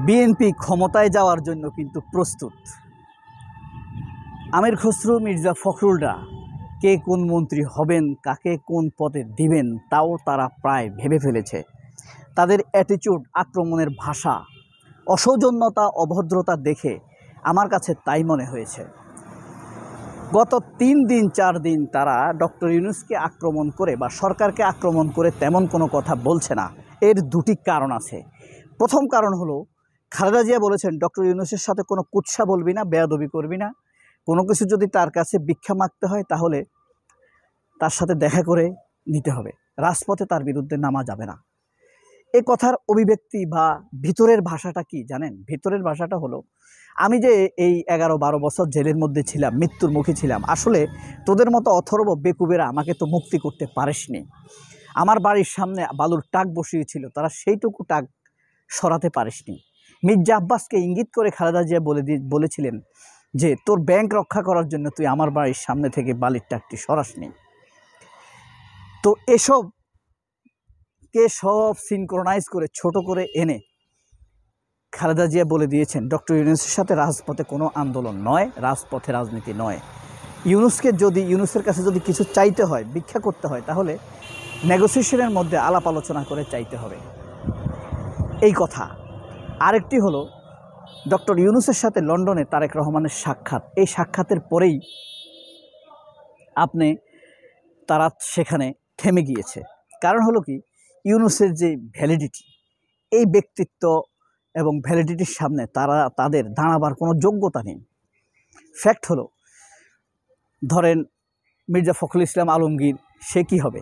BNP ক্ষমতায় যাওয়ার জন্য কিন্তু প্রস্তুত। আমির খসরু, মির্জা ফখরুলরা কে কোন মন্ত্রী হবেন, কাকে কোন পদে দিবেন তাও তারা প্রায় ভেবে ফেলেছে। তাদের অ্যাটিটিউড, আক্রমণের ভাষা, অসৌজন্যতা, অভদ্রতা দেখে আমার কাছে তাই মনে হয়েছে। গত 3 দিন 4 দিন তারা ডক্টর ইউনূসকে আক্রমণ করে বা সরকারকে আক্রমণ করে তেমন কোনো কথা বলছে না। এর দুটি কারণ আছে। প্রথম কারণ হলো, খালেদা জিয়া বলেছেন ডক্টর ইউনূসের সাথে কোনো কুৎসা বলবি না, বেয়াদবি করবি না, কোনো কিছু যদি তার কাছে ভিক্ষা মাগতে হয় তাহলে তার সাথে দেখা করে নিতে হবে, রাজপথে তার বিরুদ্ধে নামা যাবে না। এই কথার অভিব্যক্তি বা ভিতরের ভাষাটা কি জানেন? ভিতরের ভাষাটা হলো, আমি যে এই 11-12 বছর জেলের মধ্যে ছিলাম, মৃত্যুর মুখে ছিলাম, আসলে তোদের মতো অথর্ব বেকুবেরা আমাকে তো মুক্তি করতে পারিসনি। আমার বাড়ির সামনে বালুর টাক বসিয়েছিল, তারা সেইটুকু টাক সরাতে পারিসনি। মির্জা আব্বাসকে ইঙ্গিত করে খালেদা জিয়া বলেছিলেন যে তোর ব্যাংক রক্ষা করার জন্য তুই আমার বাড়ির সামনে থেকে বালির টাকটি সরাসনি। তো এসবকে সব সিনক্রোনাইজ করে ছোট করে এনে খালেদা জিয়া বলে দিয়েছেন ডক্টর ইউনূসের সাথে রাজপথে কোনো আন্দোলন নয়, রাজপথে রাজনীতি নয়। ইউনূসের কাছে যদি কিছু চাইতে হয়, ভিক্ষা করতে হয়, তাহলে নেগোসিয়েশনের মধ্যে আলাপ আলোচনা করে চাইতে হবে, এই কথা। আরেকটি হলো, ডক্টর ইউনূসের সাথে লন্ডনে তারেক রহমানের সাক্ষাৎ। এই সাক্ষাতের পরেই তারা সেখানে থেমে গিয়েছে। কারণ হলো কি, ইউনূসের যে ভ্যালিডিটি, এই ব্যক্তিত্ব এবং ভ্যালিডিটির সামনে তাদের দাঁড়াবার কোনো যোগ্যতা নেই। ফ্যাক্ট হলো, ধরেন মির্জা ফখরুল ইসলাম আলমগীর, সে কি হবে?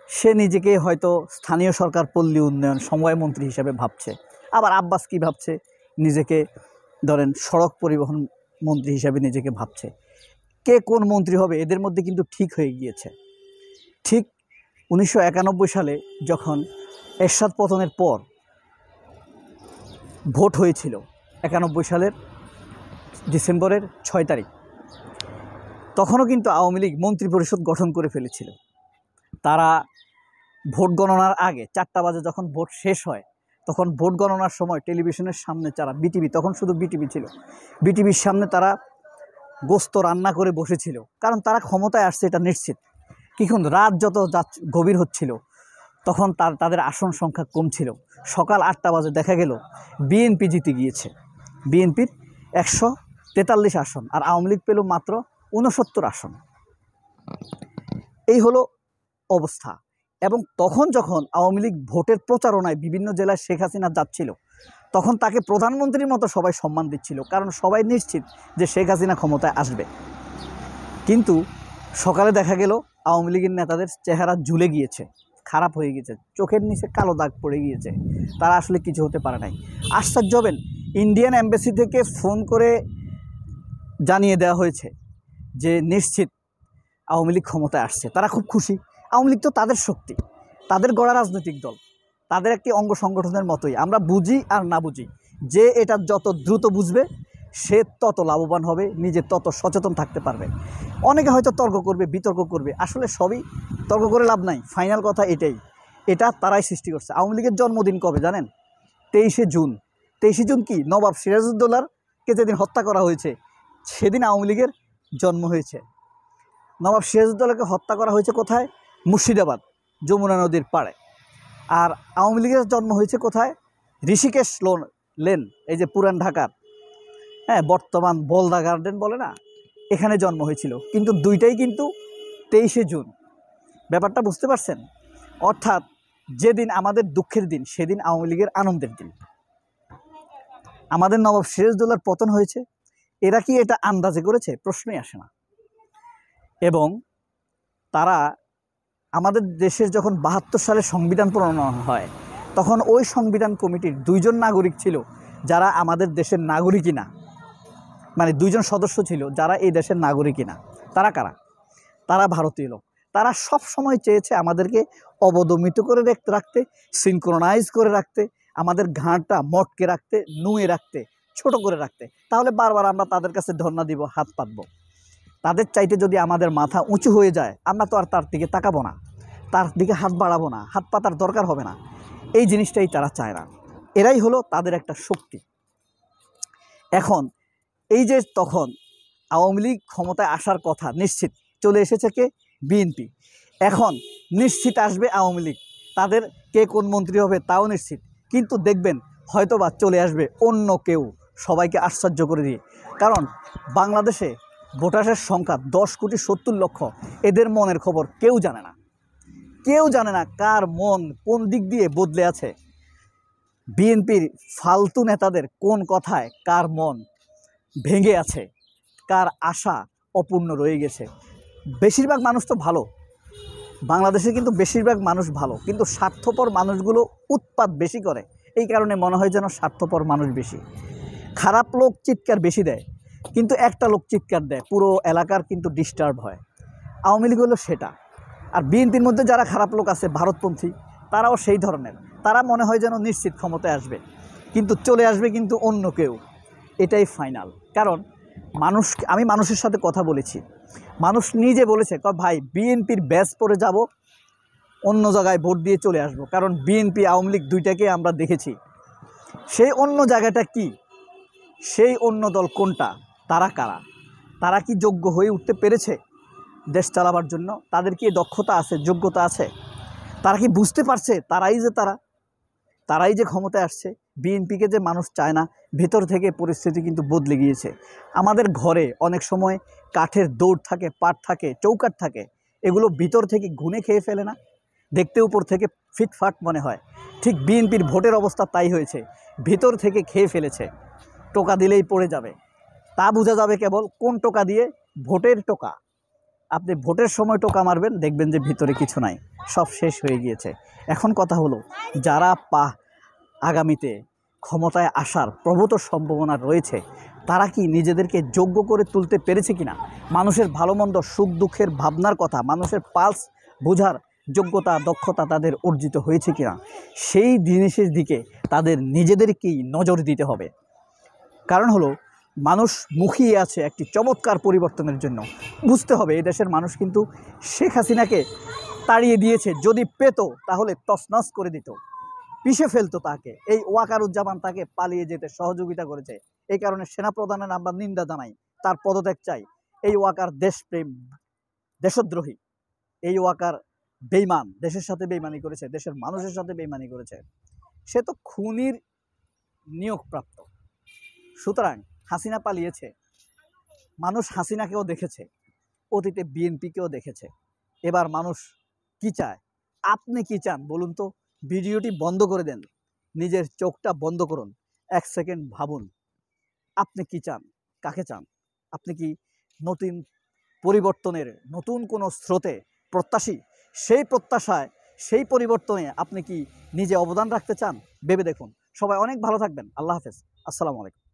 সে নিজেকে হয়তো স্থানীয় সরকার, পল্লী উন্নয়ন, সমবায় মন্ত্রী হিসাবে ভাবছে। আবার আব্বাস কি ভাবছে? নিজেকে ধরেন সড়ক পরিবহন মন্ত্রী হিসাবে নিজেকে ভাবছে। কে কোন মন্ত্রী হবে এদের মধ্যে কিন্তু ঠিক হয়ে গিয়েছে। ঠিক 1991 সালে যখন এরশাদ পতনের পর ভোট হয়েছিল, 91 সালের ডিসেম্বরের 6 তারিখ, তখনও কিন্তু আওয়ামী লীগ মন্ত্রী পরিষদ গঠন করে ফেলেছিল। তারা ভোট গণনার আগে 4টা বাজে যখন ভোট শেষ হয়, তখন ভোট গণনার সময় টেলিভিশনের সামনে তারা বিটিভি, তখন শুধু বিটিভি ছিল, বিটিভির সামনে তারা গোস্ত রান্না করে বসেছিল। কারণ তারা ক্ষমতায় আসছে এটা নিশ্চিত। কিন্তু রাত যত গভীর হচ্ছিল তখন তাদের আসন সংখ্যা কম ছিল। সকাল 8টা বাজে দেখা গেল বিএনপি জিতে গিয়েছে। বিএনপির 143 আসন, আর আওয়ামী লীগ পেল মাত্র 69 আসন। এই হলো অবস্থা। এবং তখন যখন আওয়ামী লীগ ভোটের প্রচারণায় বিভিন্ন জেলায় শেখ হাসিনা যাচ্ছিল, তখন তাকে প্রধানমন্ত্রীর মতো সবাই সম্মান দিচ্ছিল, কারণ সবাই নিশ্চিত যে শেখ হাসিনা ক্ষমতায় আসবে। কিন্তু সকালে দেখা গেল আওয়ামী লীগের নেতাদের চেহারা ঝুলে গিয়েছে, খারাপ হয়ে গিয়েছে, চোখের নিচে কালো দাগ পড়ে গিয়েছে, তারা আসলে কিছু হতে পারে নাই। আশ্চর্য হবেন, ইন্ডিয়ান এম্বাসি থেকে ফোন করে জানিয়ে দেওয়া হয়েছে যে নিশ্চিত আওয়ামী লীগ ক্ষমতায় আসছে। তারা খুব খুশি। আওয়ামী লীগ তো তাদের শক্তি, তাদের গড়া রাজনৈতিক দল, তাদের একটি অঙ্গ সংগঠনের মতোই। আমরা বুঝি আর না বুঝি, যে এটা যত দ্রুত বুঝবে সে তত লাভবান হবে, নিজে তত সচেতন থাকতে পারবে। অনেকে হয়তো তর্ক করবে, বিতর্ক করবে, আসলে সবই তর্ক করে লাভ নাই। ফাইনাল কথা এটাই, এটা তারাই সৃষ্টি করছে। আওয়ামী লীগের জন্মদিন কবে জানেন? 23শে জুন। 23শে জুন কি নবাব সিরাজউদ্দৌলাকে যেদিন হত্যা করা হয়েছে, সেদিন আওয়ামী লীগের জন্ম হয়েছে। নবাব সিরাজউদ্দৌলাকে হত্যা করা হয়েছে কোথায়? মুর্শিদাবাদ, যমুনা নদীর পাড়ে। আর আওয়ামী লীগের জন্ম হয়েছে কোথায়? ঋষিকেশ লেন, এই যে পুরান ঢাকার, বর্তমান বলদা গার্ডেন বলে না, এখানে জন্ম হয়েছিল। কিন্তু দুইটাই কিন্তু 23শে জুন। ব্যাপারটা বুঝতে পারছেন? অর্থাৎ যেদিন আমাদের দুঃখের দিন, সেদিন আওয়ামী লীগের আনন্দের দিন। আমাদের নবাব সিরাজউদ্দৌলার পতন হয়েছে, এরা কি এটা আন্দাজে করেছে? প্রশ্নই আসে না। এবং তারা আমাদের দেশের যখন 72 সালে সংবিধান প্রণয়ন হয়, তখন ওই সংবিধান কমিটির 2 জন নাগরিক ছিল যারা আমাদের দেশের নাগরিকই না, মানে 2 জন সদস্য ছিল যারা এই দেশের নাগরিকই না। তারা কারা? তারা ভারতীয় লোক। তারা সব সময় চেয়েছে আমাদেরকে অবদমিত করে রাখতে, সিনক্রোনাইজ করে রাখতে, আমাদের ঘাড়টা মটকে রাখতে, নুয়ে রাখতে, ছোট করে রাখতে। তাহলে বারবার আমরা তাদের কাছে ধর্ণা দিব, হাত পাতবো। তাদের চাইতে যদি আমাদের মাথা উঁচু হয়ে যায়, আমরা তো আর তার দিকে তাকাবো না, তার দিকে হাত বাড়াবো না, হাত পাতার দরকার হবে না। এই জিনিসটাই তারা চায় না। এরাই হলো তাদের একটা শক্তি। এখন এই যে তখন আওয়ামী লীগ ক্ষমতায় আসার কথা নিশ্চিত, চলে এসেছে কে? বিএনপি। এখন নিশ্চিত আসবে আওয়ামী লীগ, তাদের কে কোন মন্ত্রী হবে তাও নিশ্চিত। কিন্তু দেখবেন হয়তোবা চলে আসবে অন্য কেউ, সবাইকে আশ্চর্য করে দিয়ে। কারণ বাংলাদেশে ভোটারের সংখ্যা 10,70,00,000। এদের মনের খবর কেউ জানে না, কেউ জানে না কার মন কোন দিক দিয়ে বদলে আছে। বিএনপির ফালতু নেতাদের কোন কথায় কার মন ভেঙে আছে, কার আশা অপূর্ণ রয়ে গেছে। বেশিরভাগ মানুষ তো ভালো, বাংলাদেশে কিন্তু বেশিরভাগ মানুষ ভালো, কিন্তু স্বার্থপর মানুষগুলো উৎপাত বেশি করে। এই কারণে মনে হয় যেন স্বার্থপর মানুষ বেশি। খারাপ লোক চিৎকার বেশি দেয়, কিন্তু একটা লোক চিৎকার দেয় পুরো এলাকার কিন্তু ডিস্টার্ব হয়। আওয়ামী লীগ হলো সেটা। আর বিএনপির মধ্যে যারা খারাপ লোক আছে ভারতপন্থী, তারাও সেই ধরনের। তারা মনে হয় যেন নিশ্চিত ক্ষমতায় আসবে, কিন্তু চলে আসবে কিন্তু অন্য কেউ। এটাই ফাইনাল। কারণ আমি মানুষের সাথে কথা বলেছি, মানুষ নিজে বলেছে ভাই বিএনপির ব্যাচ পরে যাব, অন্য জায়গায় ভোট দিয়ে চলে আসব। কারণ বিএনপি আওয়ামী লীগ দুইটাকে আমরা দেখেছি। সেই অন্য জায়গাটা কি, সেই অন্য দল কোনটা, তারা কারা, তারা কি যোগ্য হয়ে উঠতে পেরেছে দেশ চালাবার জন্য? তাদের কি দক্ষতা আছে, যোগ্যতা আছে? তারা কি বুঝতে পারছে তারাই যে ক্ষমতায় আসছে? বিএনপিকে যে মানুষ চায় না, ভেতর থেকে পরিস্থিতি কিন্তু বদলে গিয়েছে। আমাদের ঘরে অনেক সময় কাঠের দৌড় থাকে, পাট থাকে, চৌকাঠ থাকে, এগুলো ভিতর থেকে ঘুনে খেয়ে ফেলে না? দেখতে উপর থেকে ফিটফাট মনে হয়, ঠিক বিএনপির ভোটের অবস্থা তাই হয়েছে, ভিতর থেকে খেয়ে ফেলেছে। টোকা দিলেই পড়ে যাবে। তা বোঝা যাবে কেবল কোন টোকা দিয়ে, ভোটের টোকা। আপনি ভোটের সময় টোকা মারবেন, দেখবেন যে ভিতরে কিছু নাই, সব শেষ হয়ে গিয়েছে। এখন কথা হলো, যারা আগামীতে ক্ষমতায় আসার প্রভূত সম্ভাবনা রয়েছে, তারা কি নিজেদেরকে যোগ্য করে তুলতে পেরেছে কিনা? মানুষের ভালো মন্দ, সুখ দুঃখের ভাবনার কথা, মানুষের পালস বোঝার যোগ্যতা, দক্ষতা তাদের অর্জিত হয়েছে কিনা, সেই জিনিসের দিকে তাদের নিজেদেরকেই নজর দিতে হবে। কারণ হলো, মানুষ মুখিয়ে আছে একটি চমৎকার পরিবর্তনের জন্য। বুঝতে হবে এই দেশের মানুষ কিন্তু শেখ হাসিনাকে তাড়িয়ে দিয়েছে, যদি পেত তাহলে তছনছ করে দিত, পিষে ফেলতো তাকে। এই ওয়াকারুজ্জামান তাকে পালিয়ে যেতে সহযোগিতা করেছে, এই কারণে সেনাপ্রধানের আমরা নিন্দা জানাই, তার পদত্যাগ চাই। এই ওয়াকার দেশপ্রেম, দেশদ্রোহী, এই ওয়াকার বেইমান, দেশের সাথে বেইমানি করেছে, দেশের মানুষের সাথে বেইমানি করেছে। সে তো খুনির নিয়োগপ্রাপ্ত। সুতরাং হাসিনা পালিয়েছে, মানুষ হাসিনাকেও দেখেছে, অতীতে বিএনপিকেও দেখেছে। এবার মানুষ কি চায়? আপনি কি চান বলুন তো? ভিডিওটি বন্ধ করে দেন, নিজের চোখটা বন্ধ করুন, 1 সেকেন্ড ভাবুন, আপনি কি চান, কাকে চান? আপনি কি নতুন পরিবর্তনের নতুন কোনো স্রোতে প্রত্যাশী? সেই প্রত্যাশায়, সেই পরিবর্তনে আপনি কি নিজে অবদান রাখতে চান? ভেবে দেখুন। সবাই অনেক ভালো থাকবেন। আল্লাহ হাফেজ, আসসালামু আলাইকুম।